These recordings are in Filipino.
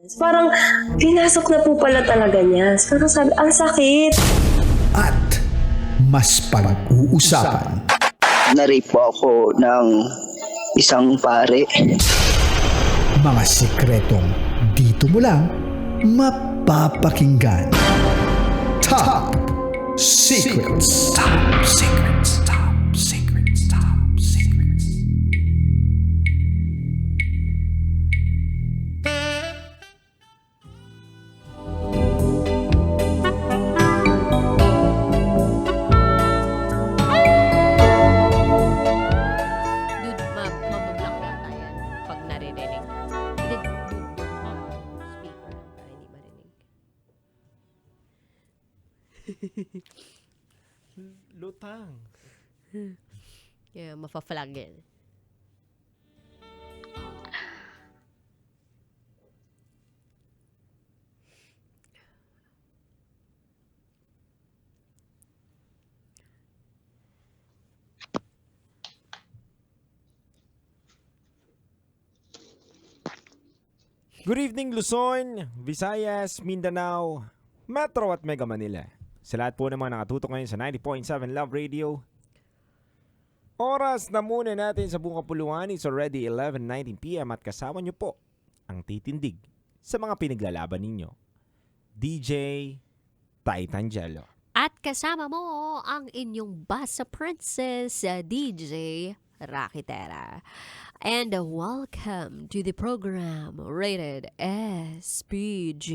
Parang pinasok na po pala talaga niya. Parang sabi, ang sakit. At mas pag-uusapan. Na-rape po ako ng isang pare. Mga sikretong dito mo lang mapapakinggan. Top Secrets. Top Secrets. Top Secrets. Top Secrets. Dude, mabablock yata yan pag naririnig. Hindi, dude, speaker lang para hindi marinig. Lutang. Kaya mafa-flag yan. Good evening Luzon, Visayas, Mindanao, Metro at Mega Manila. Sa lahat po ng mga nakatutok ngayon sa 90.7 Love Radio. Oras na muna natin sa buong kapuluan. It's already 11:19 PM at kasama nyo po ang titindig sa mga pinaglalaban ninyo. DJ Titangelo. At kasama mo ang inyong Basa Princess, DJ Rakitera. And welcome to the program rated SPG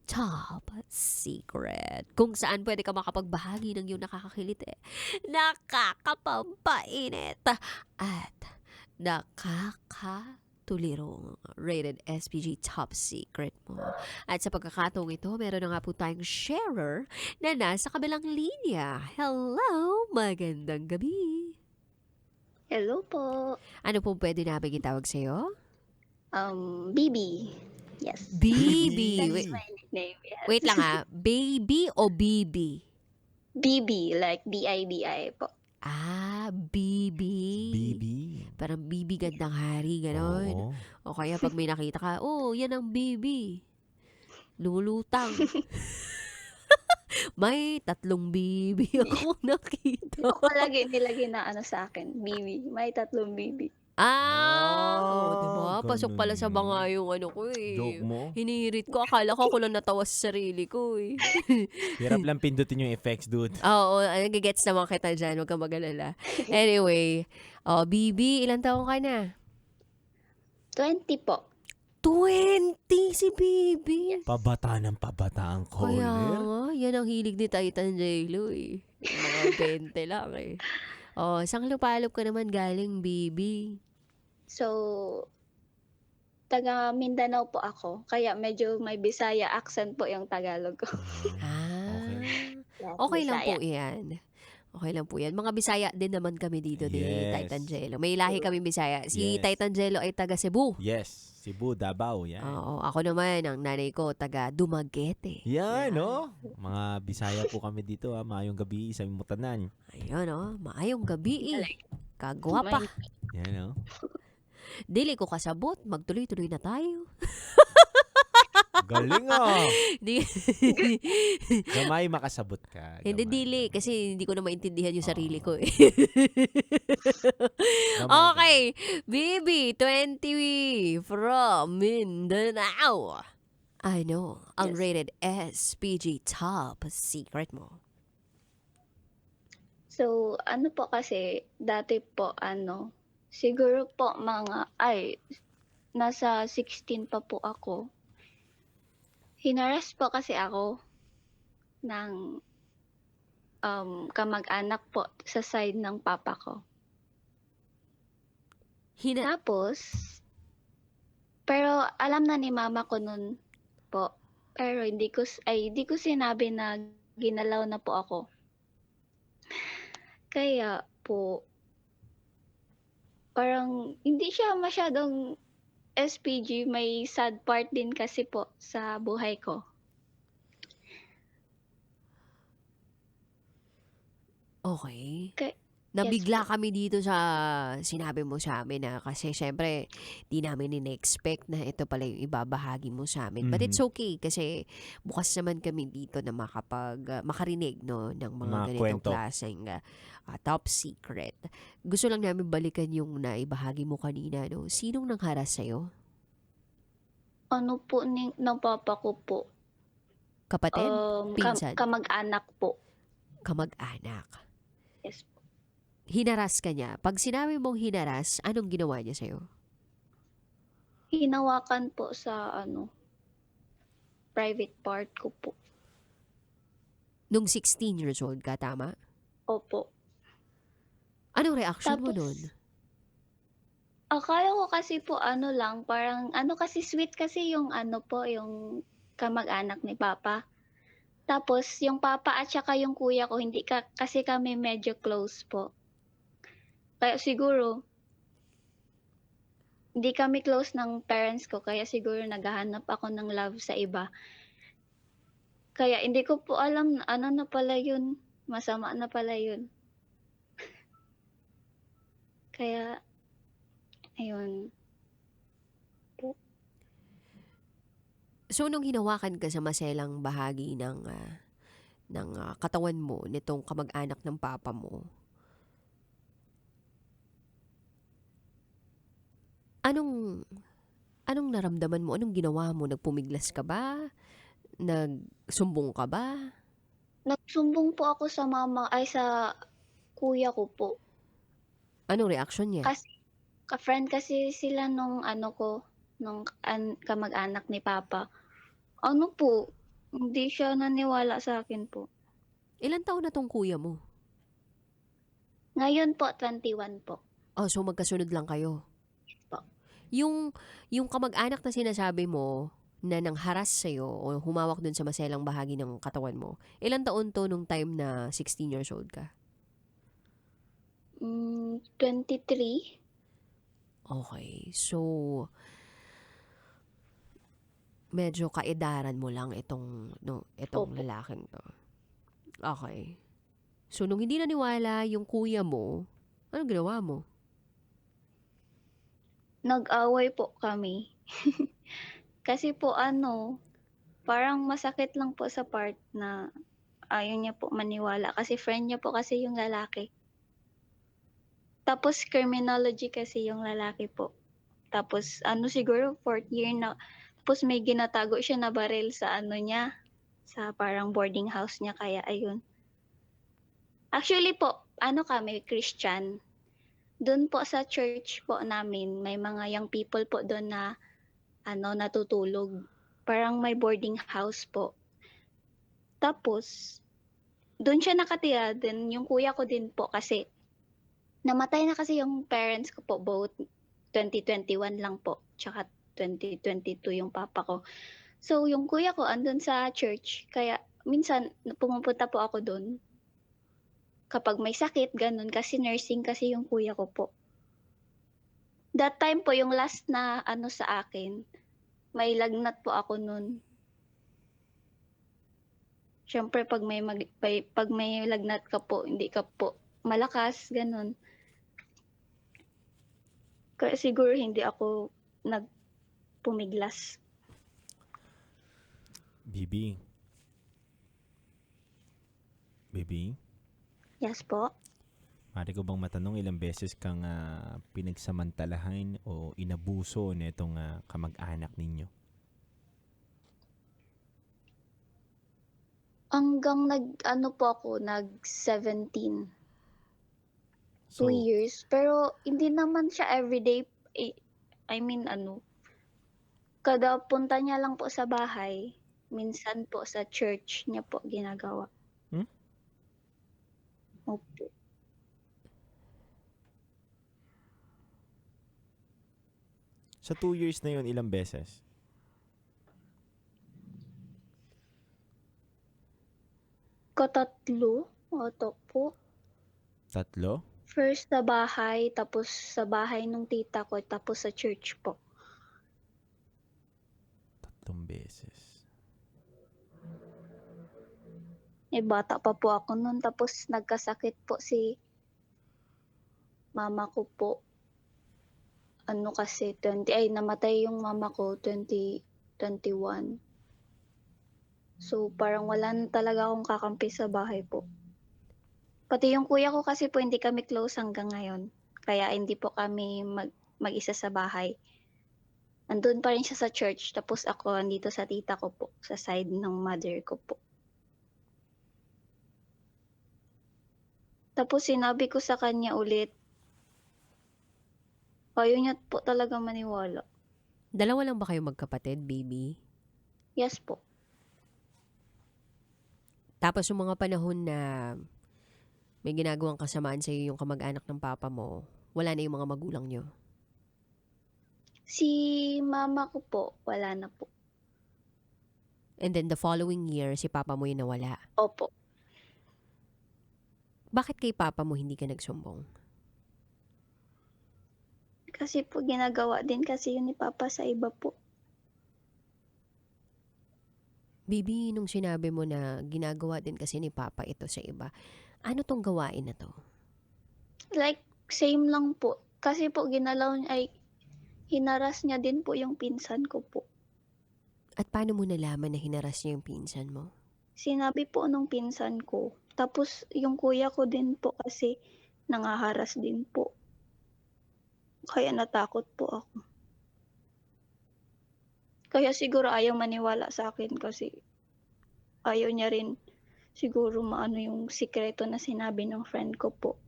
Top Secret. Kung saan pwede ka makapagbahagi ng iyong nakakakiliti, nakakapampainit, at nakakatulirong rated SPG Top Secret mo. At sa pagkakataong ito, meron na nga po tayong sharer na nasa kabilang linya. Hello, magandang gabi. Hello po. Ano po pwede namin itawag sa'yo? Bibi. Yes. Bibi. That's Wait, my nickname. Yes. wait lang ha. Baby o Bibi? Bibi, like B-I-B-I po. Ah, Bibi. Bibi. Parang Bibi gandang hari, ganon. O kaya pag may nakita ka, oh, yan ang Bibi. Lumulutang. May 3 Bibi ako nakita. Ako nilagay na sa akin. Bibi. May 3 Bibi. Diba? Pasok pala sa ganun. banga yung ano ko eh. Joke mo? Hinihirit ko. Akala ko lang natawa sa sarili ko eh. Hirap lang pindutin yung effects, dude. Oo, nagigets naman kita dyan. Huwag kang mag-alala. Anyway, Bibi, ilang taong ka na? 20 po. 20 si Bibi. Pabata ng pabata ang Kaya corner. nga, yan ang hilig ni Titan J-Lo eh. Mga 20 lang eh. Saan lupalop ka naman galing, Bibi? So, taga Mindanao po ako. Kaya medyo may Bisaya accent po yung Tagalog ko. Ah, Yes, okay lang Bisaya. po yan. Okay lang po yan. Mga Bisaya din naman kami dito ni Yes. Titan Jello. May lahi kami Bisaya. Si Yes. Titan Jello ay taga Cebu. Yes, Cebu, Davao, yan. Oo, ako naman, ang nanay ko, taga Dumaguete. Yan, no? Mga Bisaya po kami dito, ha? Maayong gabi sa Mutanan. Ayun, maayong gabi eh. Kagwapa. Yan, no? Dili ko kasabot, magtuloy-tuloy na tayo. Galing, oh! Di- Gamay makasabot ka. Hindi gamay. dili, kasi hindi ko na maintindihan yung sarili ko eh. Gamay, Okay, Bibi, 20 from Mindanao. I know, ang Yes. rated SPG Top Secret mo. So, ano po kasi, dati po, siguro po nasa 16 pa po ako. Hinaras po kasi ako ng kamag-anak po sa side ng papa ko. Tapos, pero alam na ni mama ko nun po. Pero hindi ko sinabi na ginalaw na po ako. Kaya po, parang hindi siya masyadong SPG, may sad part din kasi po sa buhay ko. Okay. Nabigla kami dito sa sinabi mo sa amin na kasi syempre di namin in-expect na ito pala yung ibabahagi mo sa amin. But it's okay kasi bukas naman kami dito na makarinig no ng mga Mga ganitong kwento. klaseng top secret. Gusto lang namin balikan yung naibahagi mo kanina no. Sinong nangharas sa'yo? Ano po ng papa ko po? Kapatid? Pinsan? Kamag-anak po. Kamag-anak? Yes po. Hinaras ka niya. Pag sinabi mong hinaras, anong ginawa niya sa'yo? Hinawakan po sa private part ko po. Nung 16 years old ka, tama? Opo. Anong reaction mo Tapos, nun? akala ko kasi po lang, parang kasi sweet kasi yung yung kamag-anak ni Papa. Tapos yung Papa at saka yung kuya ko, hindi kasi kami medyo close po. Kaya siguro, hindi kami close ng parents ko, kaya siguro naghahanap ako ng love sa iba. Kaya hindi ko po alam na ano na pala yun, masama na pala yun. Kaya, ayun. So, nung hinawakan ka sa maselang bahagi ng katawan mo, nitong kamag-anak ng papa mo, anong naramdaman mo? Anong ginawa mo? Nagpumiglas ka ba? Nagsumbong ka ba? Nagsumbong po ako sa sa kuya ko po. Anong reaction niya? Kasi, ka-friend kasi sila nung kamag-anak ni Papa. Ano po, hindi siya naniwala sa akin po. Ilan taon na tong kuya mo? Ngayon po, 21 po. Oh, so magkasunod lang kayo. Po. Yung kamag-anak na sinasabi mo na nangharas sa'yo o humawak dun sa maselang bahagi ng katawan mo, ilan taon to nung time na 16 years old ka? 23. Okay. So, medyo kaedaran mo lang itong Opo. lalaking to. Okay. So, nung hindi naniwala yung kuya mo, anong ginawa mo? Nag-away po kami. Kasi po parang masakit lang po sa part na ayaw niya po maniwala kasi friend niya po kasi yung lalaki. Tapos criminology kasi yung lalaki po. Tapos siguro 4th year na. Tapos may ginatago siya na baril sa niya, sa parang boarding house niya, kaya ayun. Actually po, kami Christian. Doon po sa church po namin, may mga young people po doon na natutulog. Parang may boarding house po. Tapos, doon siya nakatira din, yung kuya ko din po kasi namatay na kasi yung parents ko po, both 2021 lang po, tsaka 2022 yung papa ko. So, yung kuya ko andun sa church, kaya minsan pumupunta po ako doon. Kapag may sakit, ganun, kasi nursing kasi yung kuya ko po. That time po, yung last na sa akin, may lagnat po ako nun. Siyempre, pag may lagnat ka po, hindi ka po malakas, ganun. Kaya siguro hindi ako nagpumiglas. Bibi? Yes po. Mari ko bang matanong ilang beses kang pinagsamantalahan o inabuso nitong kamag-anak ninyo? Hanggang nag-17. 2 years. Pero hindi naman siya everyday. I mean, kada punta niya lang po sa bahay, minsan po sa church niya po ginagawa. Opo. Sa 2 years na yun, ilang beses? Katatlo, ata po. 3? First sa bahay, tapos sa bahay nung tita ko, tapos sa church po. 3 beses. Bata pa po ako nun, tapos nagkasakit po si mama ko po, ano kasi, namatay yung mama ko 2021. So, parang wala na talaga akong kakampi sa bahay po. Pati yung kuya ko kasi po hindi kami close hanggang ngayon. Kaya hindi po kami mag-isa sa bahay. Andun pa rin siya sa church, tapos ako andito sa tita ko po, sa side ng mother ko po. Tapos sinabi ko sa kanya ulit, ayaw niya po talaga maniwala. Dalawa lang ba kayo magkapatid, baby? Yes po. Tapos yung mga panahon na may ginagawang kasamaan sa iyo yung kamag-anak ng papa mo, wala na yung mga magulang nyo. Si mama ko po, wala na po. And then the following year, si papa mo yung nawala. Opo. Bakit kay papa mo hindi ka nagsumbong? Kasi po ginagawa din kasi yun ni papa sa iba po. Baby, nung sinabi mo na ginagawa din kasi ni papa ito sa iba, ano tong gawain na to? Like, same lang po. Kasi po ginalaw niya ay hinaras niya din po yung pinsan ko po. At paano mo nalaman na hinaras niya yung pinsan mo? Sinabi po nung pinsan ko. Tapos yung kuya ko din po kasi nangaharas din po. Kaya natakot po ako. Kaya siguro ayaw maniwala sa akin kasi ayaw niya rin siguro maano yung sikreto na sinabi ng friend ko po.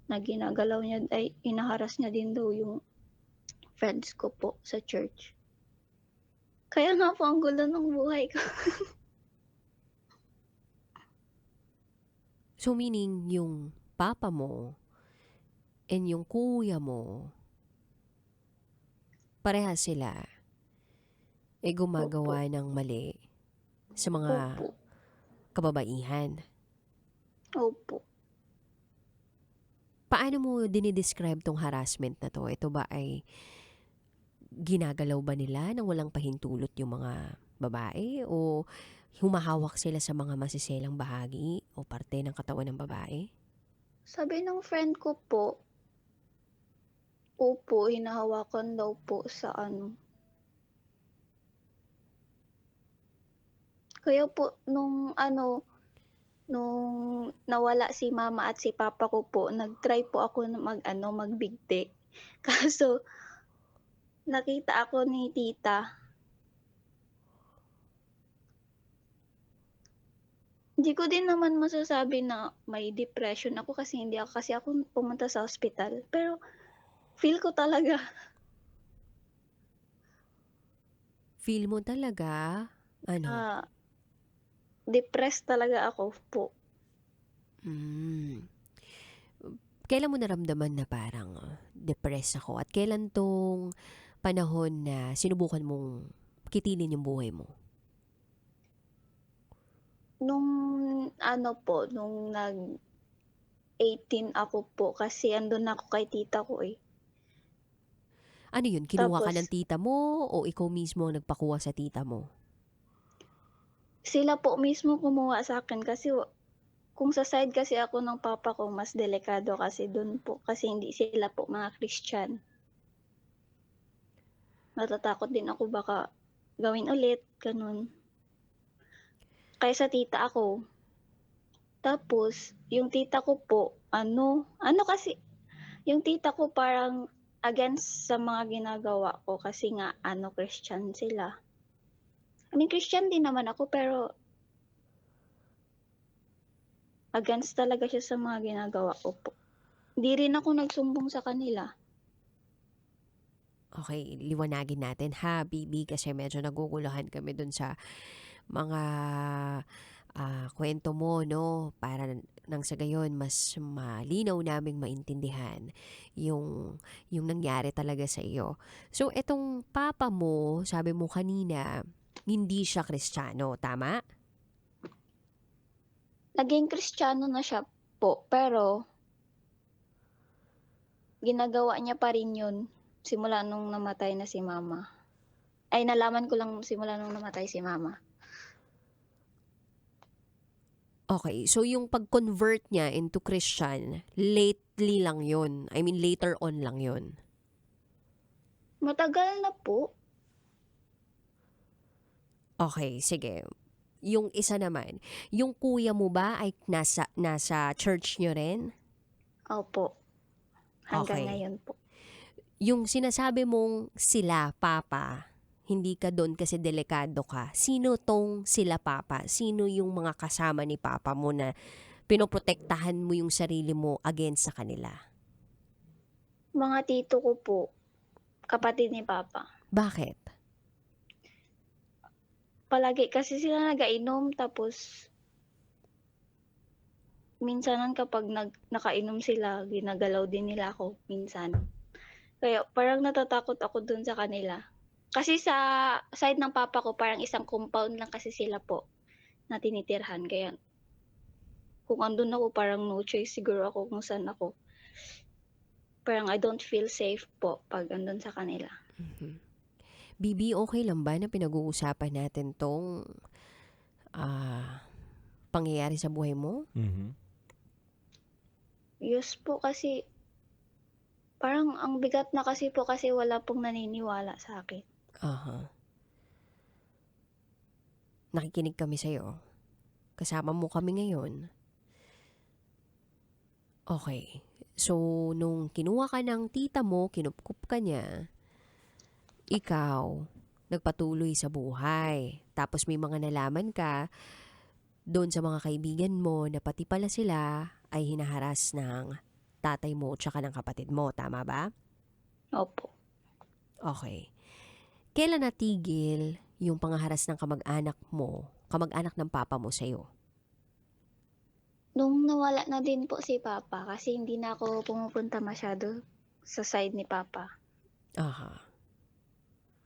Na ginagalaw niya, ay inaharas niya din daw yung friends ko po sa church. Kaya nga po ang gulo ng buhay ko. So meaning yung papa mo and yung kuya mo, parehas sila gumagawa ng mali sa mga Opo. kababaihan. Opo. Paano mo dinidescribe tong harassment na to? Ito ba ay ginagalaw ba nila nang walang pahintulot yung mga babae? O humahawak sila sa mga masiselang bahagi o parte ng katawan ng babae? Sabi ng friend ko po, opo, hinahawakan daw po sa ano. Kaya po, nung nawala si mama at si papa ko po, nag-try po ako na magbigti. Kaso, nakita ako ni tita. Hindi ko din naman masasabi na may depression ako kasi hindi ako pumunta sa ospital. Pero, feel ko talaga. Feel mo talaga, ano? Depressed talaga ako po. Kailan mo naramdaman na parang depressed ako? At kailan tong panahon na sinubukan mong kitilin yung buhay mo? Nung nung nag-18 ako po kasi andun ako kay tita ko eh. Ano yun? Kinuha ka Tapos, ng tita mo o ikaw mismo ang nagpakuha sa tita mo? sila po mismo kumuha sa akin kasi kung sa side kasi ako ng papa ko, mas delikado kasi dun po kasi hindi sila po mga Christian. Natatakot din ako baka gawin ulit, ganun. Kaya sa tita ako. Tapos, yung tita ko po, kasi, yung tita ko parang against sa mga ginagawa ko kasi nga, Christian sila. I mean, Christian din naman ako, pero against talaga siya sa mga ginagawa ko po. Hindi rin ako nagsumbong sa kanila. Okay, liwanagin natin ha, baby, kasi medyo naguguluhan kami dun sa mga kwento mo, no? Para nang sa gayon, mas malinaw naming maintindihan yung nangyari talaga sa iyo. So, etong papa mo, sabi mo kanina, hindi siya Kristiyano, tama? Naging Kristiyano na siya po, pero ginagawa niya pa rin yun simula nung namatay na si mama. Ay, nalaman ko lang simula nung namatay si mama. Okay, so yung pag-convert niya into Christian, late recently lang yun? I mean, later on lang yun? Matagal na po. Okay, sige. Yung isa naman, yung kuya mo ba ay nasa church nyo rin? Opo. Hanggang Okay. ngayon po. Yung sinasabi mong sila, papa, hindi ka doon kasi delikado ka. Sino tong sila, papa? Sino yung mga kasama ni papa mo na pinoprotektahan mo yung sarili mo against sa kanila? Mga tito ko po, kapatid ni Papa. Bakit? Palagi kasi sila nagainom tapos minsanan kapag nakainom sila, ginagalaw din nila ako minsan. Kaya parang natatakot ako dun sa kanila. Kasi sa side ng papa ko, parang isang compound lang kasi sila po na tinitirhan. Kaya kung andun ako, parang no choice siguro ako kung saan ako. Parang I don't feel safe po pag andun sa kanila. Bibi, okay lang ba na pinag-uusapan natin tong pangyayari sa buhay mo? Yes po kasi parang ang bigat na kasi po kasi wala pong naniniwala sa akin. Aha. Nakikinig kami sa'yo. Kasama mo kami ngayon. Okay. So, nung kinuha ka ng tita mo, kinupkup ka niya, ikaw, nagpatuloy sa buhay. Tapos may mga nalaman ka doon sa mga kaibigan mo na pati pala sila ay hinaharas ng tatay mo tsaka ng kapatid mo. Tama ba? Opo. Okay. Kailan natigil yung pangharas ng kamag-anak mo, kamag-anak ng papa mo sa'yo? Nung nawala na din po si Papa kasi hindi na ako pumupunta masyado sa side ni Papa. Aha.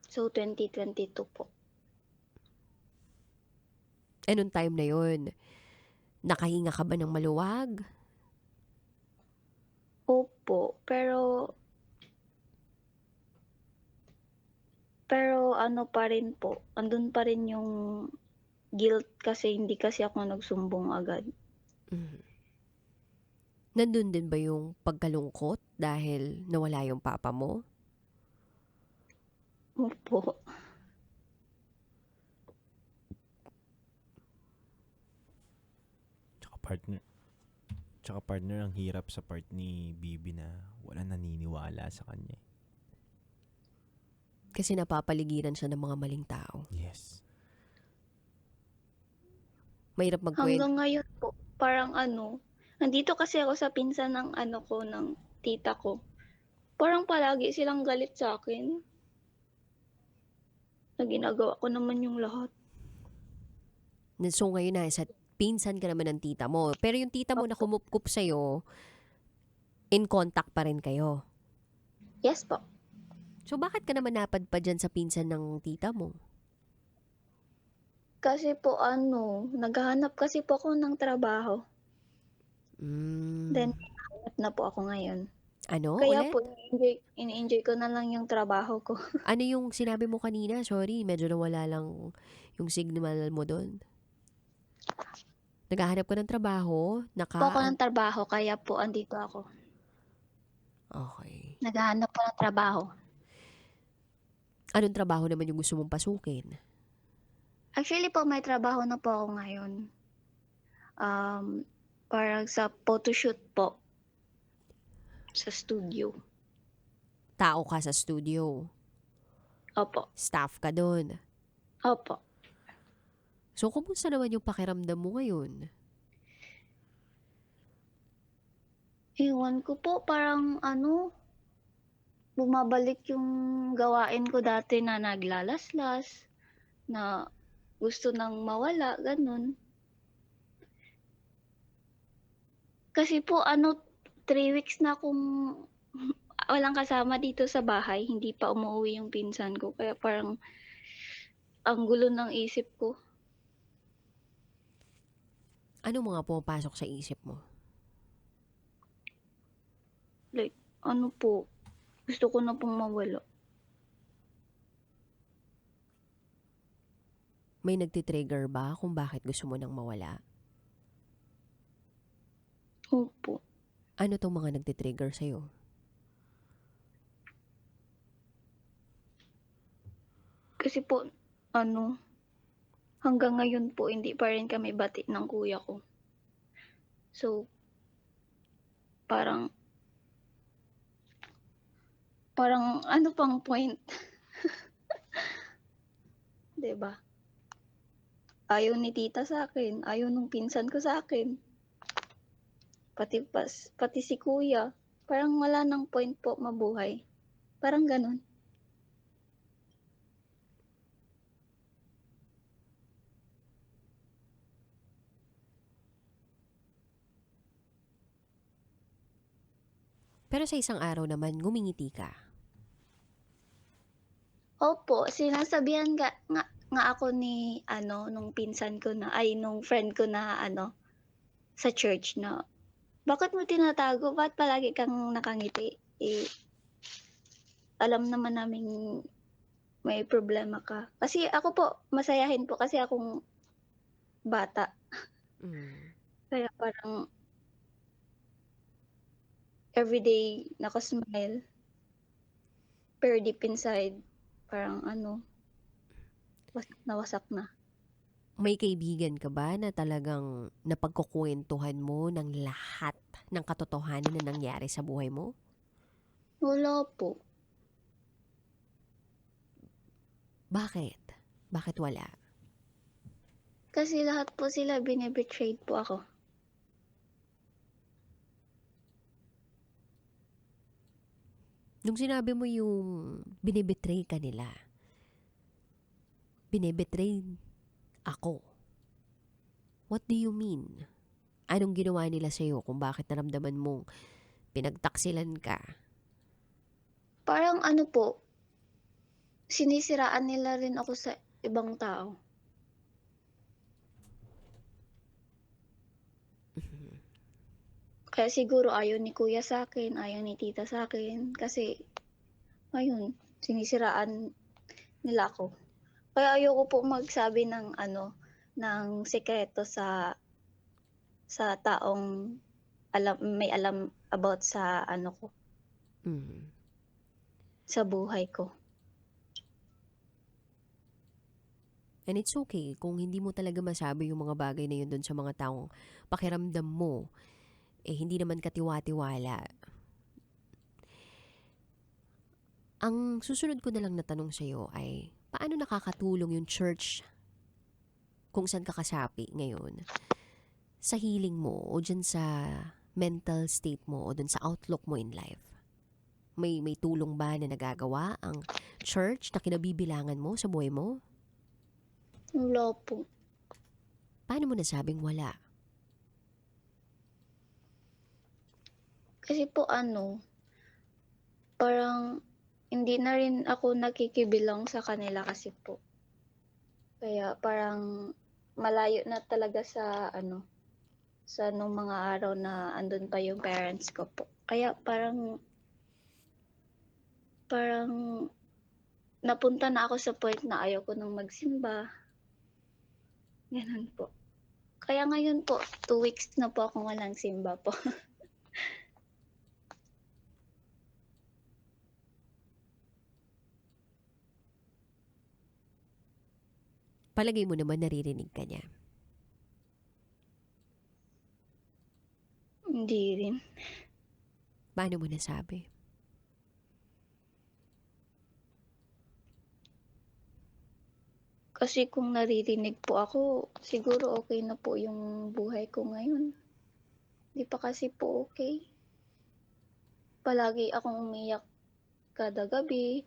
So 2022 po. Anong time na yun? Nakahinga ka ba ng maluwag? Opo, pero ano pa rin po, andun pa rin yung guilt kasi hindi kasi ako nagsumbong agad. Nandun din ba yung pagkalungkot dahil nawala yung papa mo? Opo. Tsaka partner, ang hirap sa part ni Bibi na wala naniniwala sa kanya. Kasi napapaligiran siya ng mga maling tao. Yes. Mahirap magkwento. Hanggang ngayon po, parang nandito kasi ako sa pinsan ng ng tita ko. Parang palagi silang galit sa akin. Na ginagawa ko naman yung lahat. So ngayon na, sa pinsan ka naman ng tita mo. Pero yung tita mo na kumupkup sa'yo, in contact pa rin kayo. Yes po. So bakit ka naman napadpa dyan sa pinsan ng tita mo? Kasi po naghahanap kasi po ako ng trabaho. Then, hinahanap na po ako ngayon. Ano Kaya ulit? po, ini-enjoy ko na lang yung trabaho ko. Ano yung sinabi mo kanina? Sorry, medyo nawala lang yung signal mo doon. Naghahanap ka ng trabaho? Po ako ng trabaho, kaya po andito ako. Okay. Naghahanap po ng trabaho. Anong trabaho naman yung gusto mong pasukin? Actually po, may trabaho na po ako ngayon. Parang sa photoshoot po. Sa studio. Tao ka sa studio. Opo. Staff ka doon. Opo. So, kumusta naman yung pakiramdam mo ngayon? Iwan ko po, parang bumabalik yung gawain ko dati na naglalaslas, na gusto nang mawala, ganun. Kasi po 3 weeks na akong walang kasama dito sa bahay, hindi pa umuwi yung pinsan ko, kaya parang ang gulo ng isip ko. Ano mga pumapasok sa isip mo? Like, gusto ko na pong mawala. May nagtitrigger ba kung bakit gusto mo nang mawala? Opo. Ano tong mga nagtitrigger sa'yo? Kasi po, ano, hanggang ngayon po, hindi pa rin kami bati ng kuya ko. So, parang, ano pang point? 'Di ba? Ayaw ni tita sa akin, ayaw nung pinsan ko sa akin. Pati si kuya, parang wala ng point po mabuhay. Parang gano'n. Pero sa isang araw naman, ngumingiti ka. Opo, sinasabihan nga ako ni ano, nung pinsan ko na ay nung friend ko na ano, sa church na, "Bakit mo tinatago? Ba't palagi kang nakangiti? Eh, alam naman naming may problema ka." Kasi ako po, masayahin po kasi akong bata. Mm. Kaya parang everyday naka-smile. Pero deep inside, parang ano, wasak na. May kaibigan ka ba na talagang napagkukwentuhan mo ng lahat ng katotohanan na nangyari sa buhay mo? Wala po. Bakit? Bakit wala? Kasi lahat po sila bine-betrayed po ako. Nung sinabi mo yung binibetray ka nila, binibetray ako. What do you mean? Anong ginawa nila sa'yo kung bakit naramdaman mong pinagtaksilan ka? Parang ano po, sinisiraan nila rin ako sa ibang tao. Kaya siguro ayaw ni kuya sa akin, ayaw ni tita sa akin, kasi ayun, sinisiraan nila ako. Kaya ayoko po magsabi ng ano, ng sekreto sa taong may alam about sa ano ko, Mm. sa buhay ko. And it's okay kung hindi mo talaga masabi yung mga bagay na yun dun sa mga taong pakiramdam mo, hindi naman katiwa-tiwala. Ang susunod ko na lang na tanong sa'yo ay, paano nakakatulong yung church kung saan ka kasapi ngayon sa healing mo o dyan sa mental state mo o dun sa outlook mo in life? May tulong ba na nagagawa ang church na kinabibilangan mo sa buhay mo? Wala po. Paano mo nasabing wala? Kasi po ano, parang hindi na rin ako nakikibilang sa kanila kasi po. Kaya parang malayo na talaga sa ano, sa nung mga araw na andun pa yung parents ko po. Kaya parang napunta na ako sa point na ayaw ko nang magsimba. Ganun po. Kaya ngayon po, 2 weeks na po akong walang simba po. Palagay mo naman naririnig ka niya. Hindi rin. Paano mo nasabi? Kasi kung naririnig po ako, siguro okay na po yung buhay ko ngayon. Di pa kasi po okay. Palagi akong umiyak kada gabi.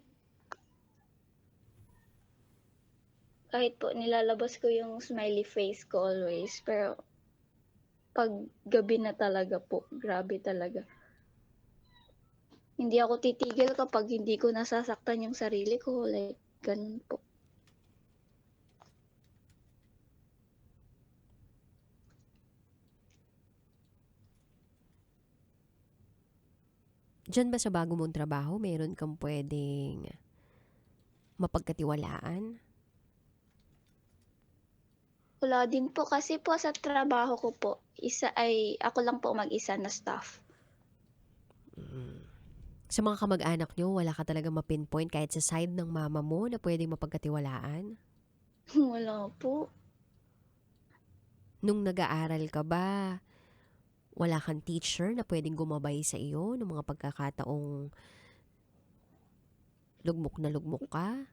Kahit po nilalabas ko yung smiley face ko always, pero pag gabi na talaga po, grabe talaga. Hindi ako titigil kapag hindi ko nasasaktan yung sarili ko, like ganun po. Diyan ba sa bago mong trabaho, meron kang pwedeng mapagkatiwalaan? Wala din po kasi po sa trabaho ko po, ako lang po mag-isa na staff. Sa mga kamag-anak nyo, wala ka talaga ma-pinpoint kahit sa side ng mama mo na pwedeng mapagkatiwalaan? Wala po. Nung nag-aaral ka ba, wala kang teacher na pwedeng gumabay sa iyo ng mga pagkakataong lugmok na lugmok ka?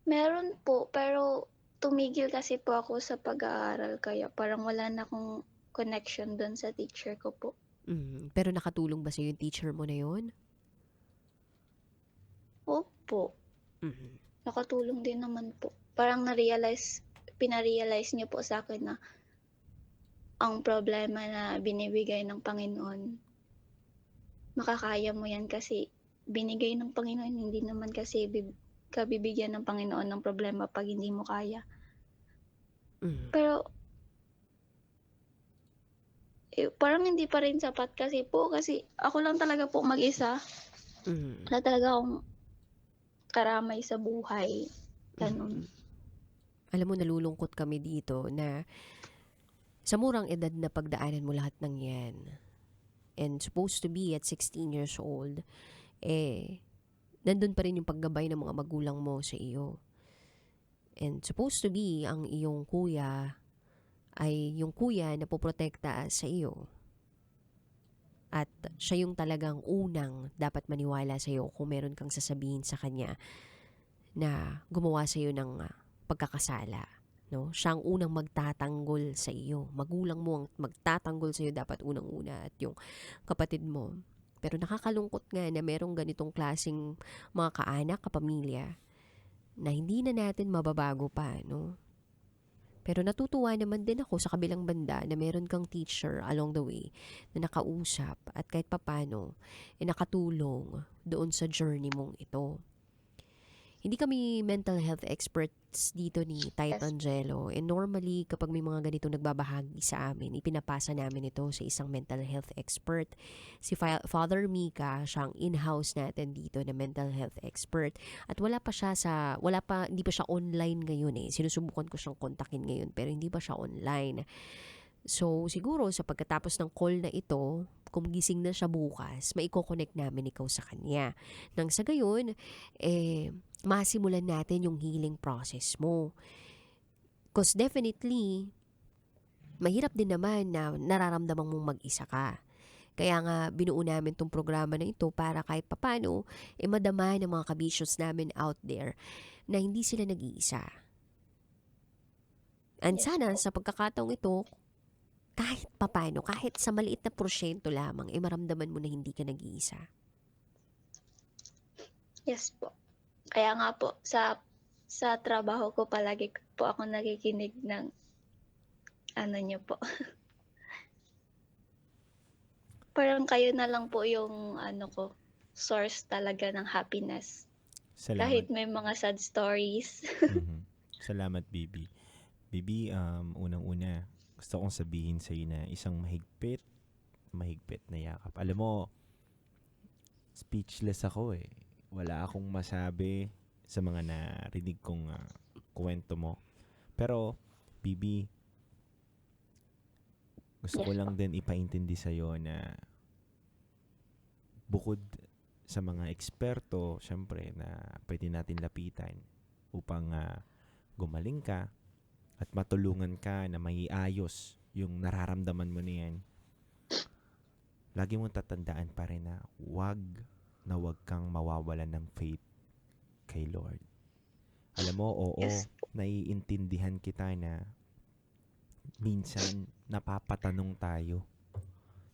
Meron po, pero tumigil kasi po ako sa pag-aaral kaya parang wala na akong connection doon sa teacher ko po. Pero nakatulong ba sa'yo yung teacher mo na yun? Opo, Mhm. nakatulong din naman po. Parang pinarealize niyo po sa akin na ang problema na binibigay ng Panginoon, makakaya mo yan kasi binigay ng Panginoon, hindi naman kasi kabibigyan ng Panginoon ng problema pag hindi mo kaya. Mhm. Pero parang hindi pa rin sapat kasi ako lang talaga po mag-isa. Mhm. Wala talaga akong karamay sa buhay. Ganun. Alam mo, nalulungkot kami dito na sa murang edad na pagdaanan mo lahat ng yan. And supposed to be at 16 years old, nandun pa rin yung paggabay ng mga magulang mo sa iyo. And supposed to be, ang iyong kuya ay yung kuya na poprotekta sa iyo. At siya yung talagang unang dapat maniwala sa iyo kung meron kang sasabihin sa kanya na gumawa sa iyo ng pagkakasala. No? Siya ang unang magtatanggol sa iyo. Magulang mo ang magtatanggol sa iyo dapat unang-una at yung kapatid mo. Pero nakakalungkot nga na merong ganitong klaseng mga kaanak, kapamilya na hindi na natin mababago pa, no? Pero natutuwa naman din ako sa kabilang banda na meron kang teacher along the way na nakausap at kahit papano nakatulong doon sa journey mong ito. Hindi kami mental health experts dito ni Titan Jello. And normally, kapag may mga ganito nagbabahagi sa amin, ipinapasa namin ito sa isang mental health expert. Si Father Mika, siya ang in-house natin dito na mental health expert. At hindi pa siya online ngayon eh. Sinusubukan ko siyang kontakin ngayon pero hindi pa siya online. So, siguro sa pagkatapos ng call na ito, kung gising na siya bukas, maiko-connect namin ikaw sa kanya. Nang sa gayon, masimulan natin yung healing process mo. Because definitely, mahirap din naman na nararamdaman mong mag-isa ka. Kaya nga, binuo namin tong programa na ito para kahit papano, madama ng mga kabisyos namin out there na hindi sila nag-iisa. And Yes sana po. sa pagkakataong ito, kahit papano, kahit sa maliit na porsyento lamang, maramdaman mo na hindi ka nag-iisa. Yes po. Kaya nga po, sa trabaho ko palagi po ako nakikinig ng niyo po. Parang kayo na lang po yung source talaga ng happiness. Salamat. Kahit may mga sad stories. Mhm. Salamat, Bibi. Bibi, unang-una, gusto kong sabihin sa iyo na isang mahigpit na yakap. Alam mo, speechless ako eh. Wala akong masabi sa mga narinig kong kwento mo. Pero, Bibi, gusto ko Yes lang din ipaintindi sa iyo na bukod sa mga eksperto, syempre, na pwede natin lapitan upang gumaling ka at matulungan ka na maiayos yung nararamdaman mo na yan, lagi mong tatandaan pa rin na wag kang mawawalan ng faith kay Lord. Alam mo, oo, Yes naiintindihan kita na minsan napapatanong tayo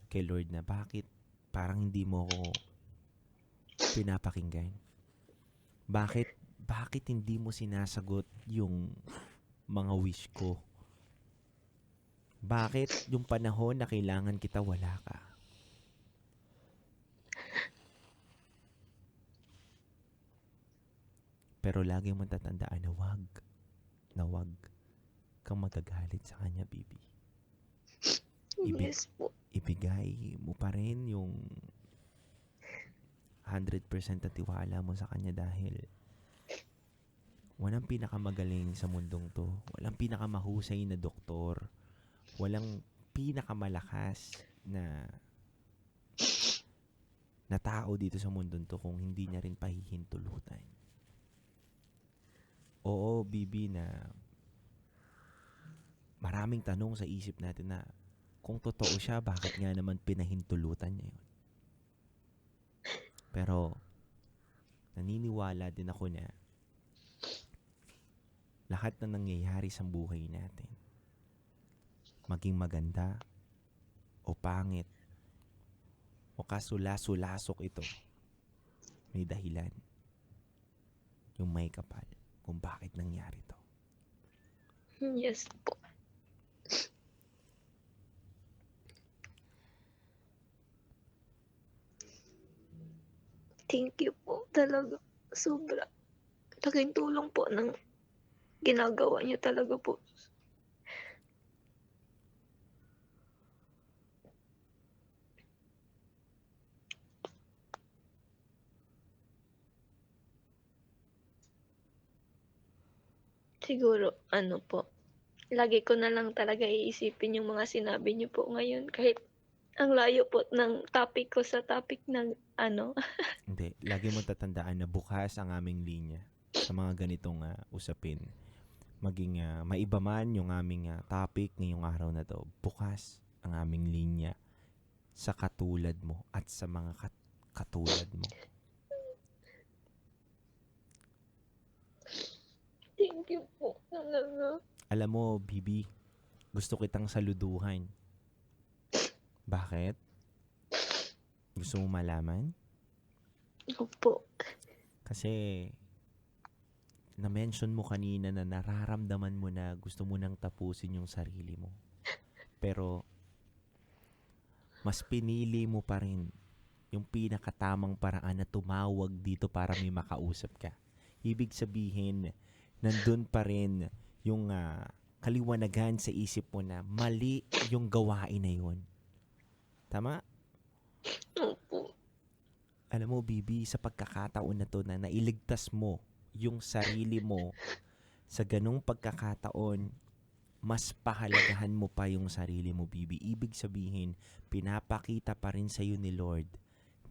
kay Lord na bakit parang hindi mo ko pinapakinggan? Bakit hindi mo sinasagot yung mga wish ko? Bakit yung panahon na kailangan kita wala ka? Pero lagi mong tatandaan na wag kang magagalit sa kanya, Bibi. Yes po. Ibigay mo pa rin yung 100% na tiwala mo sa kanya dahil walang pinakamagaling sa mundong to. Walang pinakamahusay na doktor. Walang pinakamalakas na na tao dito sa mundong to kung hindi niya rin pahihintulutan. Oo, Bibi, na maraming tanong sa isip natin na kung totoo siya, bakit nga naman pinahintulutan niya yun? Pero, naniniwala din ako na lahat na nangyayari sa buhay natin, maging maganda o pangit o kasula-sulasok ito, may dahilan. Yung may kapal kung bakit nangyari to. Yes po. Thank you po talaga. Sobra. Laking tulong po ng ginagawa niyo talaga po. Siguro, ano po, lagi ko na lang talaga iisipin yung mga sinabi niyo po ngayon kahit ang layo po ng topic ko sa topic ng ano. Hindi, lagi mo tatandaan na bukas ang aming linya sa mga ganitong usapin. Maging maiba man yung aming topic ngayong araw na to, bukas ang aming linya sa katulad mo at sa mga katulad mo. Thank you po talaga. Alam mo, Bibi, gusto kitang saluduhan. Bakit? Gusto mo malaman? Opo. Kasi na-mention mo kanina na nararamdaman mo na gusto mo nang tapusin yung sarili mo. Pero mas pinili mo pa rin yung pinakatamang paraan na tumawag dito para may makausap ka. Ibig sabihin, nandun pa rin yung kaliwanagan sa isip mo na mali yung gawain na yun. Tama? Opo. Alam mo, Bibi, sa pagkakataon na to na nailigtas mo yung sarili mo sa ganong pagkakataon, mas pahalagahan mo pa yung sarili mo, Bibi. Ibig sabihin, pinapakita pa rin sa'yo ni Lord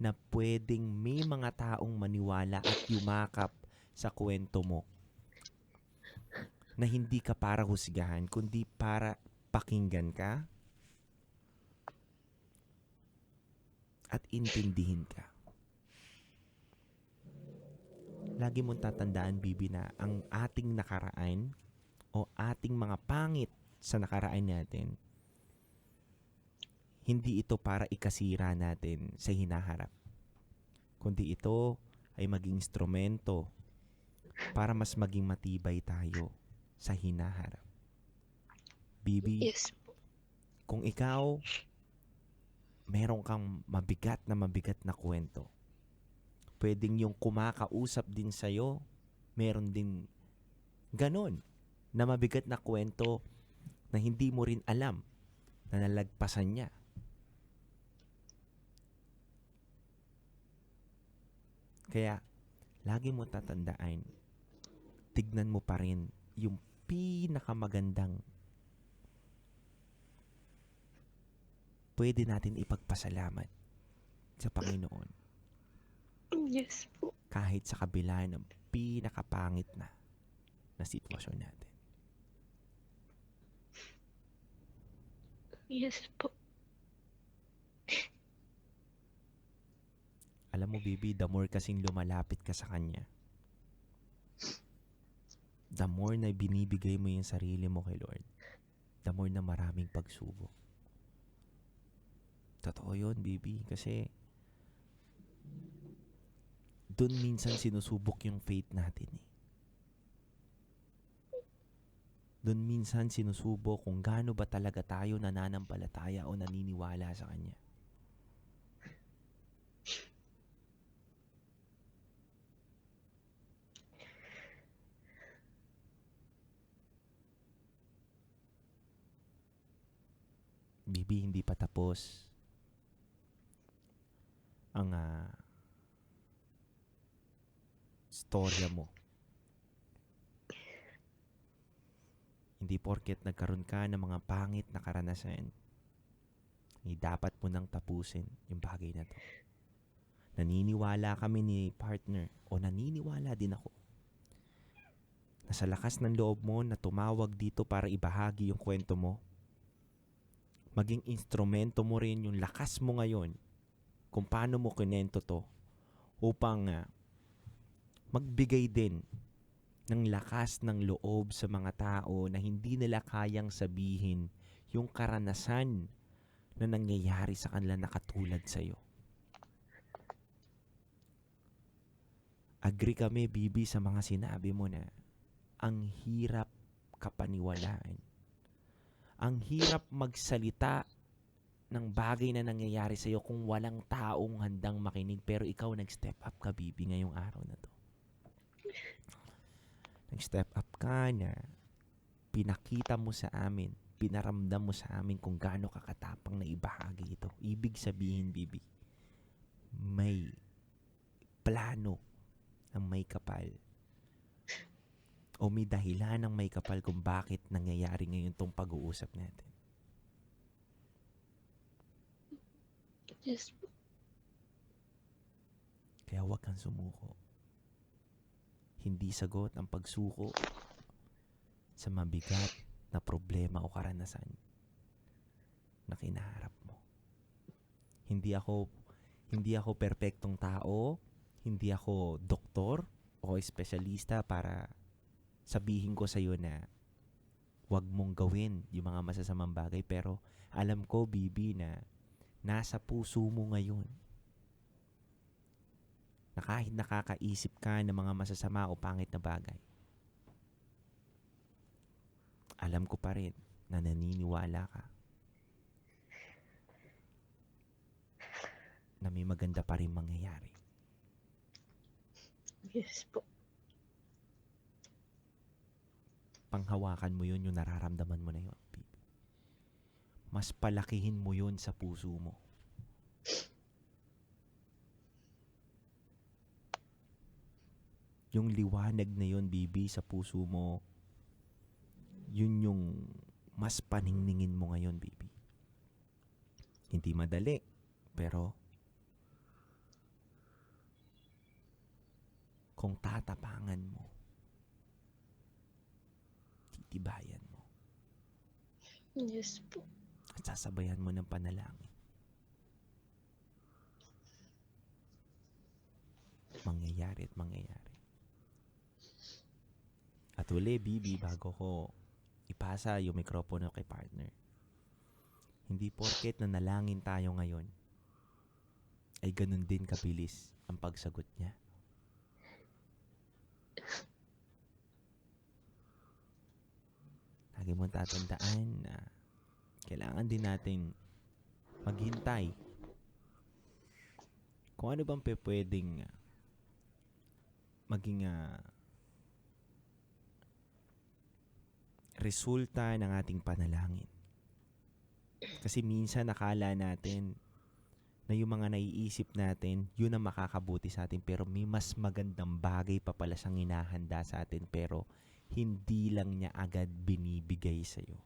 na pwedeng may mga taong maniwala at yumakap sa kwento mo. Na hindi ka para husgahan, kundi para pakinggan ka at intindihin ka. Lagi mong tatandaan, Bibi, na ang ating nakaraan o ating mga pangit sa nakaraan natin, hindi ito para ikasira natin sa hinaharap. Kundi ito ay maging instrumento para mas maging matibay tayo sa hinaharap. Bibi, Yes po. kung ikaw meron kang mabigat na kwento, pwedeng yung kumakausap din sa'yo, meron din ganon na mabigat na kwento na hindi mo rin alam na nalagpasan niya. Kaya, lagi mo tatandaan, tignan mo pa rin yung pinakamagandang pwede natin ipagpasalamat sa Panginoon. Yes po. Kahit sa kabila ng pinakapangit na sitwasyon natin. Yes po. Alam mo, Bibi, the more kasing lumalapit ka sa Kanya, the more na binibigay mo yung sarili mo kay Lord, the more na maraming pagsubok. Totoo yun, Bibi, kasi doon minsan sinusubok yung faith natin eh. Doon minsan sinusubok kung gaano ba talaga tayo nananampalataya o naniniwala sa Kanya. Bibi, hindi pa tapos ang storya mo. Hindi porket nagkaroon ka ng mga pangit na karanasan, dapat mo nang tapusin yung bagay na to. Naniniwala kami ni partner o naniniwala din ako na sa lakas ng loob mo na tumawag dito para ibahagi yung kwento mo, maging instrumento mo rin yung lakas mo ngayon kung paano mo kinento to upang magbigay din ng lakas ng loob sa mga tao na hindi nila kayang sabihin yung karanasan na nangyayari sa kanila na katulad sa'yo. Agree kami, Bibi, sa mga sinabi mo na ang hirap kapaniwalaan. Ang hirap magsalita ng bagay na nangyayari sa'yo kung walang taong handang makinig. Pero ikaw nag-step up ka, Bibi, ngayong araw na to. Nag-step up ka na pinakita mo sa amin, pinaramdam mo sa amin kung gaano kakatapang na ibahagi ito. Ibig sabihin, Bibi, may plano ang may kapal o may dahilan ng may kapal kung bakit nangyayari ngayon tong pag-uusap natin. Yes po. Kaya huwag kang sumuko. Hindi sagot ang pagsuko sa mabigat na problema o karanasan na kinaharap mo. Hindi ako perpektong tao, hindi ako doktor o espesyalista para sabihin ko sa iyo na huwag mong gawin yung mga masasamang bagay, pero alam ko, Bibi, na nasa puso mo ngayon na kahit nakakaisip ka ng mga masasama o pangit na bagay, alam ko pa rin na naniniwala ka na may maganda pa rin mangyayari. Yes po. Panghawakan mo yun, yung nararamdaman mo na yun, Bibi. Mas palakihin mo yun sa puso mo. Yung liwanag na yun, Bibi, sa puso mo, yun yung mas paningningin mo ngayon, Bibi. Hindi madali, pero kung tatapangan mo, titibayan mo, Yes po. at sasabayan mo ng panalangin, mangyayari at mangyayari. At uli, Bibi, bago ko ipasa yung mikropono kay partner, hindi porket na nalangin tayo ngayon ay ganun din kabilis ang pagsagot niya. Lagi mong tatandaan na kailangan din natin maghintay kung ano bang pwedeng maging resulta ng ating panalangin. Kasi minsan nakala natin na yung mga naiisip natin, yun ang makakabuti sa atin, pero may mas magandang bagay pa pala siyang hinahanda sa atin, pero hindi lang niya agad binibigay sa'yo.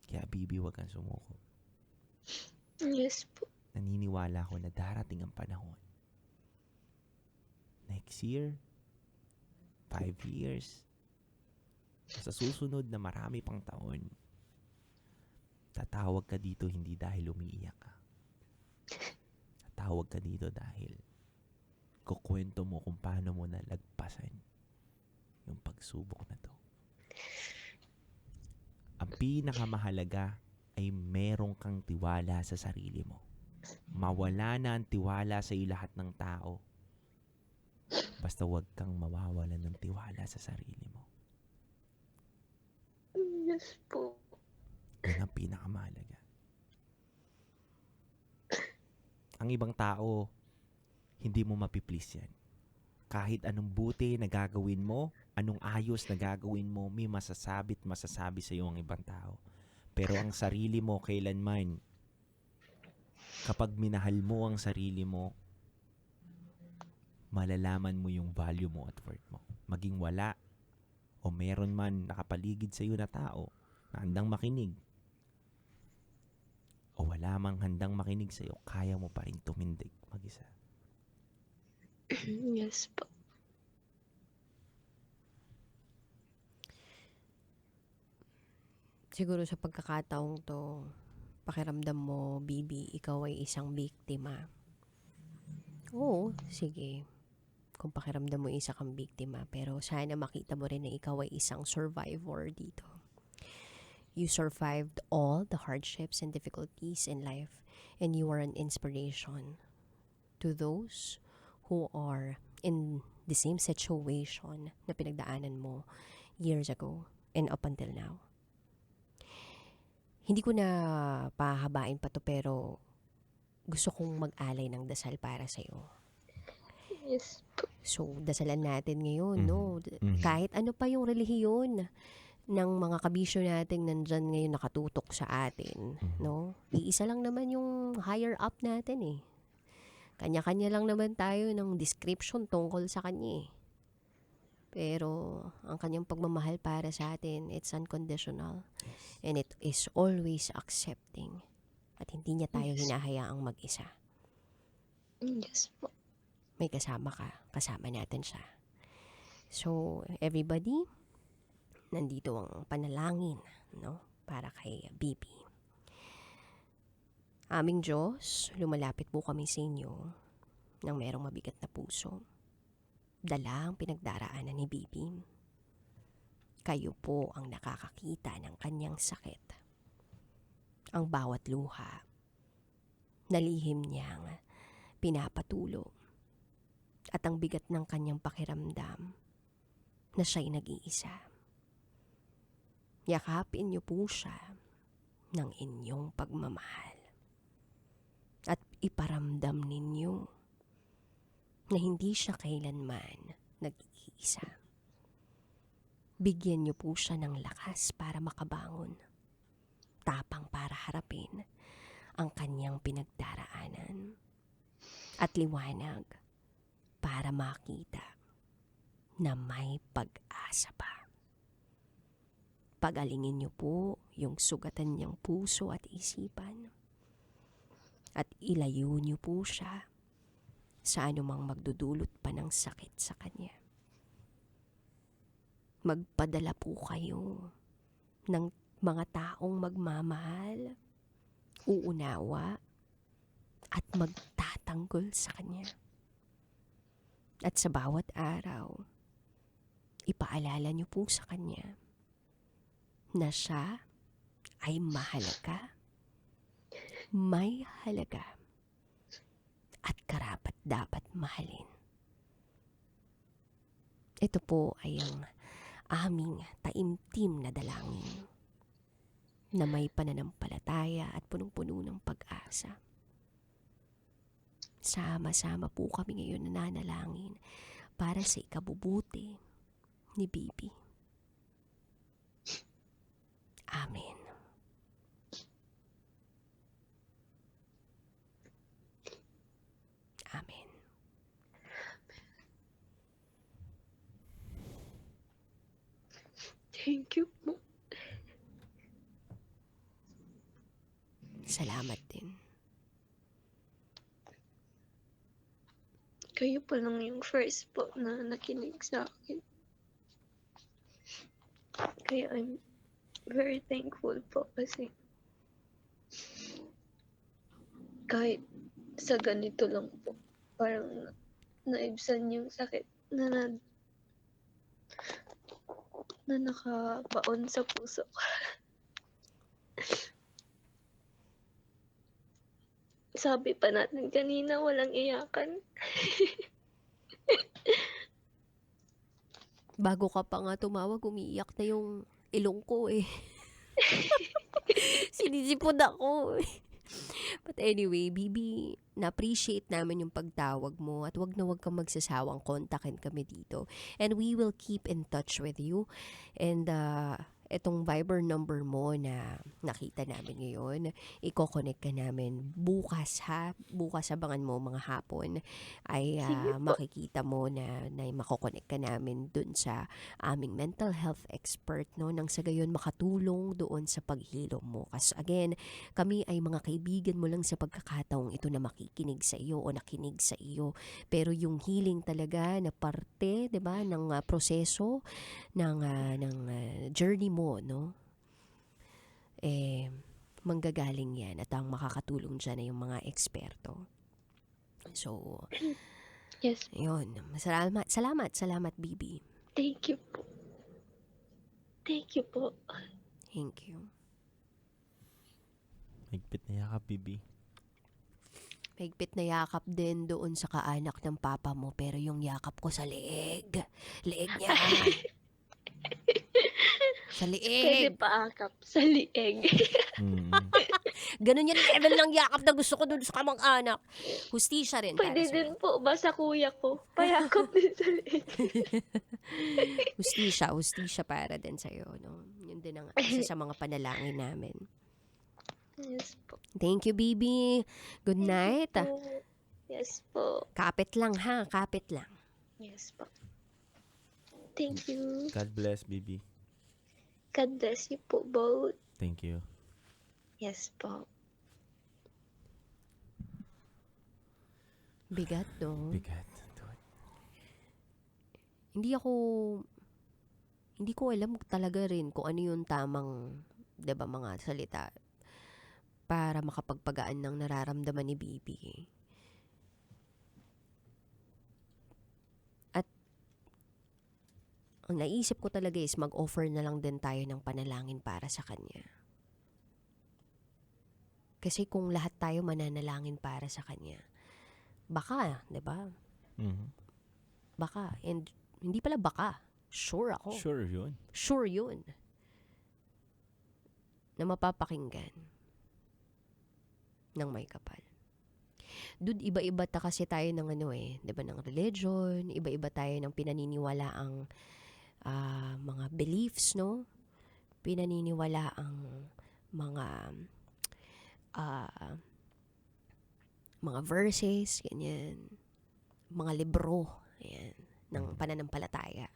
Kaya, Bibi, huwag kang sumuko. Yes po. Naniniwala ko na darating ang panahon. Next year, 5 years, sa susunod na marami pang taon, tatawag ka dito hindi dahil umiiyak ka. Tatawag ka dito dahil kukwento mo kung paano mo nalagpasan yung pagsubok na to. Ang pinakamahalaga ay meron kang tiwala sa sarili mo. Mawala na ang tiwala sa iyo lahat ng tao. Basta huwag kang mawawalan ng tiwala sa sarili mo. Yes po. Yan ang pinakamahalaga. Ang ibang tao, hindi mo mapiplease yan. Kahit anong buti na gagawin mo, anong ayos na gagawin mo, may masasabi sa iyo ang ibang tao. Pero ang sarili mo, kailanman, kapag minahal mo ang sarili mo, malalaman mo yung value mo at worth mo. Maging wala o meron man nakapaligid sa iyo na tao na handang makinig o wala mang handang makinig sa iyo, kaya mo pa rin tumindig mag-isa. Yes po. Siguro sa pagkakataong 'to, pakiramdam mo, Bibi, ikaw ay isang biktima. Oo, sige. Kung pakiramdam mo isa kang biktima, pero sana makita mo rin na ikaw ay isang survivor dito. You survived all the hardships and difficulties in life, and you are an inspiration to those who are in the same situation na pinagdaanan mo years ago and up until now. Hindi ko na pahabain pa to, pero gusto kong mag-alay ng dasal para sa'yo. Yes po. So, dasalan natin ngayon, no? Mhm. Kahit ano pa yung relihiyon ng mga kabisyo nating nandyan ngayon nakatutok sa atin, no? Iisa lang naman yung higher up natin eh. Kanya-kanya lang naman tayo ng description tungkol sa kanya eh. Pero ang kanyang pagmamahal para sa atin, it's unconditional. And it is always accepting. At hindi niya tayo hinahayaang mag-isa. Yes po. May kasama ka, kasama natin siya. So, everybody, nandito ang panalangin, no? Para kay Bibi. Aming Diyos, lumalapit po kami sa inyo ng merong mabigat na puso. Dala ang pinagdaraanan ni Bibi. Kayo po ang nakakakita ng kanyang sakit. Ang bawat luha, nalihim niyang pinapatulo. At ang bigat ng kanyang pakiramdam na siya'y nag-iisa. Yakapin niyo po siya ng inyong pagmamahal. At iparamdam ninyo na hindi siya kailanman nag-iisa. Bigyan niyo po siya ng lakas para makabangon. Tapang para harapin ang kanyang pinagdaraanan. At liwanag para makita na may pag-asa pa. Pagalingin niyo po yung sugatan niyang puso at isipan. At ilayo niyo po siya sa anumang magdudulot pa ng sakit sa kanya. Magpadala po kayo ng mga taong magmamahal, uunawa, at magtatanggol sa kanya. At sa bawat araw, ipaalala niyo po sa kanya na siya ay mahalaga, may halaga, at karapat dapat mahalin. Ito po ay ang aming taimtim na dalangin na may pananampalataya at punong-puno ng pag-asa. Sama-sama po kami ngayon nananalangin para sa ikabubuti ni Bibi. Amen. Amen. Thank you po. Salamat din. Kayo po lang yung first po na nakinig sa akin. Kaya I'm very thankful po kasi kahit sa ganito lang po, parang naibsan yung sakit na nakabaon sa puso ko. Sabi pa natin kanina, walang iyakan. Bago ka pa nga tumawag, umiiyak na yung ilong ko eh. Sinisipod ako. But anyway, Bibi, na-appreciate namin yung pagtawag mo at wag na wag kang magsasawang kontakin kami dito. And we will keep in touch with you. And itong Viber number mo na nakita namin ngayon, i-connect ka namin bukas ha. Bukas abangan mo mga hapon ay Sige po. makikita mo na makokonect ka namin dun sa aming mental health expert, no, nang sa gayon makatulong doon sa paghilom mo. Kasi again, kami ay mga kaibigan mo lang sa pagkakataong ito na makikinig sa iyo o nakinig sa iyo. Pero yung healing talaga na parte, 'di ba, ng proseso ng journey mo, no? Manggagaling 'yan at ang makakatulong diyan ay yung mga eksperto. So, Yes. yun. Salamat, Bibi. Thank you po. Thank you po. Thank you. Higpit na yakap, Bibi. Mahigpit na yakap din doon sa kaanak ng papa mo, pero yung yakap ko sa leeg. Leeg niya. Sa Pwede leeg. pa akap sa lieg. Mm. Ganun yung level ng yakap na gusto ko doon sa kamang-anak. Hustisya rin para Pwede sa'yo. din po ba sa kuya ko? Payakap din sa lieg. Hustisya para din sa'yo. No? Yun din ang isa sa mga panalangin namin. Yes po. Thank you, Bibi. Good night. Po. Yes po. Kapit lang ha, kapit lang. Yes po. Thank you. God bless, Bibi. God bless you po both. Thank you. Yes po. Bigat, no? Bigat. Hindi ko alam talaga rin kung ano yung tamang, 'di ba, mga salita para makapagpagaan ng nararamdaman ni Bibi. At ang naisip ko talaga is mag-offer na lang din tayo ng panalangin para sa kanya. Kasi kung lahat tayo mananalangin para sa kanya, baka, 'di ba? Mhm. Baka, and hindi pala baka. Sure ako. Sure yun. Sure yun. Na mapapakinggan ng may kapal. Dude, iba-iba kasi tayo ng di ba, ng religion, iba-iba tayo ng pinaniniwalaang mga beliefs, no? Pinaniniwalaang mga verses, ganyan. Mga libro, ayan, ng pananampalataya.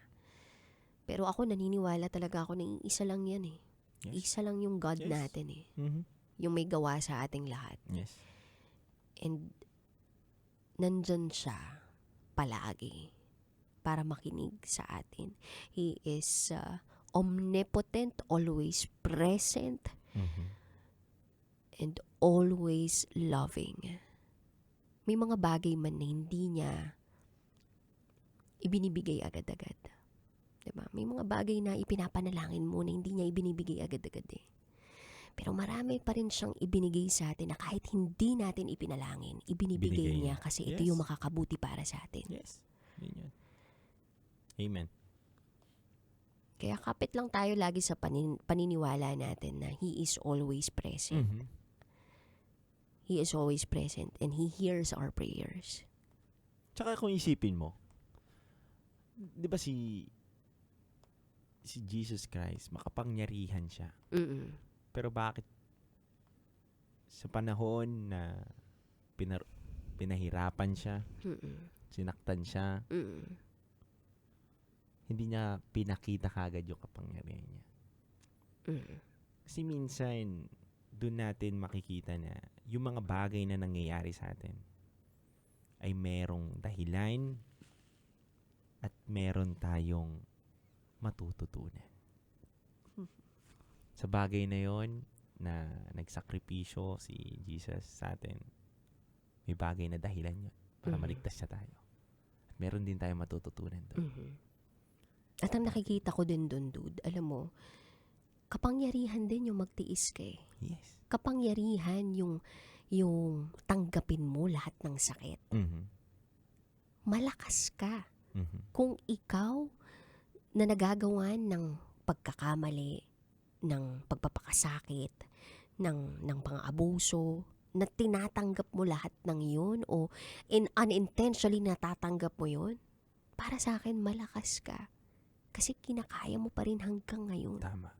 Pero ako, naniniwala talaga ako na isa lang yan eh. Yes. Isa lang yung God Yes. natin eh. Mhm. Yung may gawa sa ating lahat. Yes. And nandyan siya palagi para makinig sa atin. He is omnipotent, always present, Mhm. and always loving. May mga bagay man na hindi niya ibinibigay agad-agad. Diba? May mga bagay na ipinapanalangin mo na hindi niya ibinibigay agad-agad eh. Pero marami pa rin siyang ibinigay sa atin na kahit hindi natin ipinalangin, ibinibigay Binigay niya niya. kasi ito Yes. yung makakabuti para sa atin. Yes. Yun. Amen. Kaya kapit lang tayo lagi sa paniniwala natin na He is always present. Mhm. He is always present and He hears our prayers. Tsaka kung isipin mo, di ba si Jesus Christ, makapangyarihan siya. Mm-mm. Pero bakit sa panahon na pinahirapan siya, Mm-mm. sinaktan siya, Mm-mm. hindi niya pinakita kagad yung kapangyarihan niya. Mm-mm. Kasi minsan, doon natin makikita na yung mga bagay na nangyayari sa atin ay merong dahilan at meron tayong matututunan. Sa bagay na yon na nagsakripisyo si Jesus sa atin, may bagay na dahilan yun para maligtas siya tayo. At meron din tayong matututunan doon. Mhm. At ang nakikita ko din doon, dude, alam mo, kapangyarihan din yung magtiis ka eh. Yes. Kapangyarihan yung tanggapin mo lahat ng sakit. Mhm. Malakas ka. Mhm. Kung ikaw na nagagawan ng pagkakamali, ng pagpapakasakit, ng pang-abuso, na tinatanggap mo lahat ng yun o unintentionally natatanggap mo yun, para sa akin malakas ka. Kasi kinakaya mo pa rin hanggang ngayon. Tama.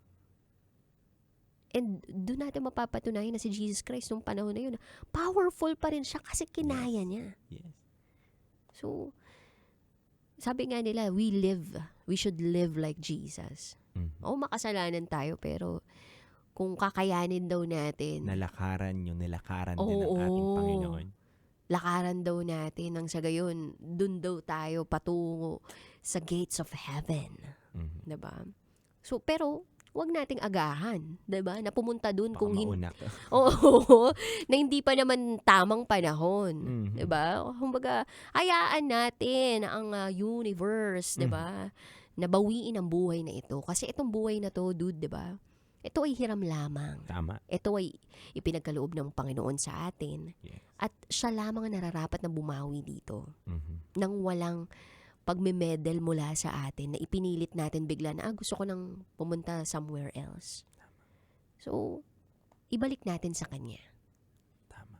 And doon natin mapapatunayan na si Jesus Christ nung panahon na yun, powerful pa rin siya kasi kinaya niya. Yes. So, sabi nga nila, we should live like Jesus. Mhm. Oo, makasalanan tayo, pero kung kakayanin daw natin, Nilakaran din ng Oo. ating Panginoon. lakaran daw natin nang sa gayon, dun daw tayo patungo sa gates of heaven. Mhm. 'Di ba? So, pero, wag nating agahan, 'di ba? Na pumunta dun Baka kung mauna ka. Oo, na hindi pa naman tamang panahon. Mhm. 'Di ba? Kumbaga, hayaan natin ang universe, 'di ba? Nabawiin ang buhay na ito. Kasi itong buhay na to, dude, 'di ba? Ito ay hiram lamang. Tama. Ito ay ipinagkaloob ng Panginoon sa atin. Yes. At siya lamang ang nararapat na bumawi dito. Mhm. Nang walang pagme-medal mula sa atin na ipinilit natin bigla na gusto ko nang pumunta somewhere else. So, ibalik natin sa Kanya. Tama.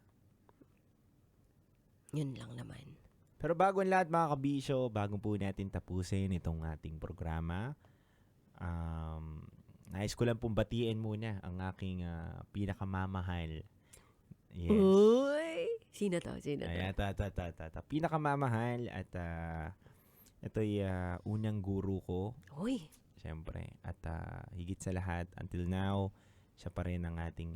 Yun lang naman. Pero bago ang lahat mga kabisyo, bago po natin tapusin itong ating programa, nais ko lang pong batiin muna ang aking pinakamamahal. Yes. Uy! Sino to? Ayan, pinakamamahal at ito'y unang guru ko, Uy! syempre. At higit sa lahat, until now, siya pa rin ang ating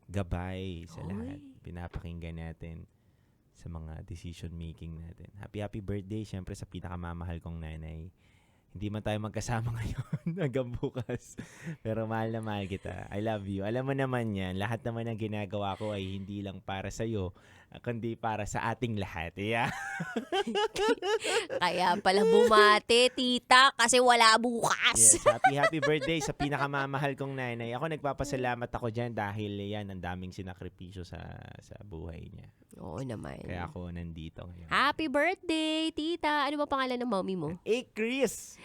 gabay sa lahat. Pinapakinggan natin sa mga decision making natin. Happy birthday syempre sa pinakamamahal kong nanay. Hindi man tayo magkasama ngayon hanggang bukas. Pero mahal na mahal kita. I love you. Alam mo naman yan, lahat naman ng ginagawa ko ay hindi lang para sa'yo, kundi para sa ating lahat. Yeah. Kaya pala bumate, tita, kasi wala bukas. Yes, happy birthday sa pinakamamahal kong nanay. Ako nagpapasalamat ako dyan dahil yan, ang daming sinakripisyo sa buhay niya. Oo naman. Kaya ako nandito ngayon. Happy birthday, tita. Ano ba pangalan ng mommy mo? Chris!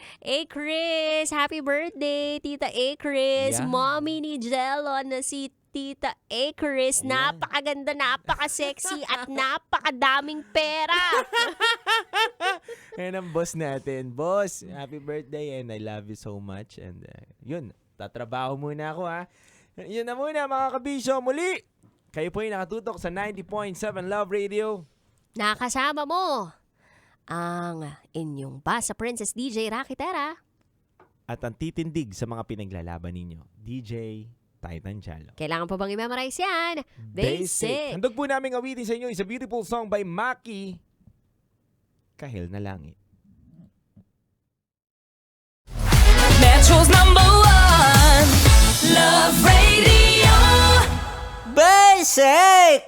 Chris! Happy birthday, tita Chris! Yeah. Mommy ni Jello na si Tita Chris. Ayan. Napakaganda, napaka-sexy, at napakadaming pera. Yan ang boss natin. Boss, happy birthday and I love you so much. And yun, tatrabaho muna ako ha. Yun na muna mga kabisyo. Muli, kayo po ay nakatutok sa 90.7 Love Radio. Nakasama mo ang inyong Basa Princess DJ Rakitera. At ang titindig sa mga pinaglalaban ninyo, DJ Titan Chalo. Kailangan pa bang i-memorize yan? Basic. Handog po namin awitin sa inyo is a beautiful song by Maki, Kahil na Langit. Metro's #1 Love Radio Basic!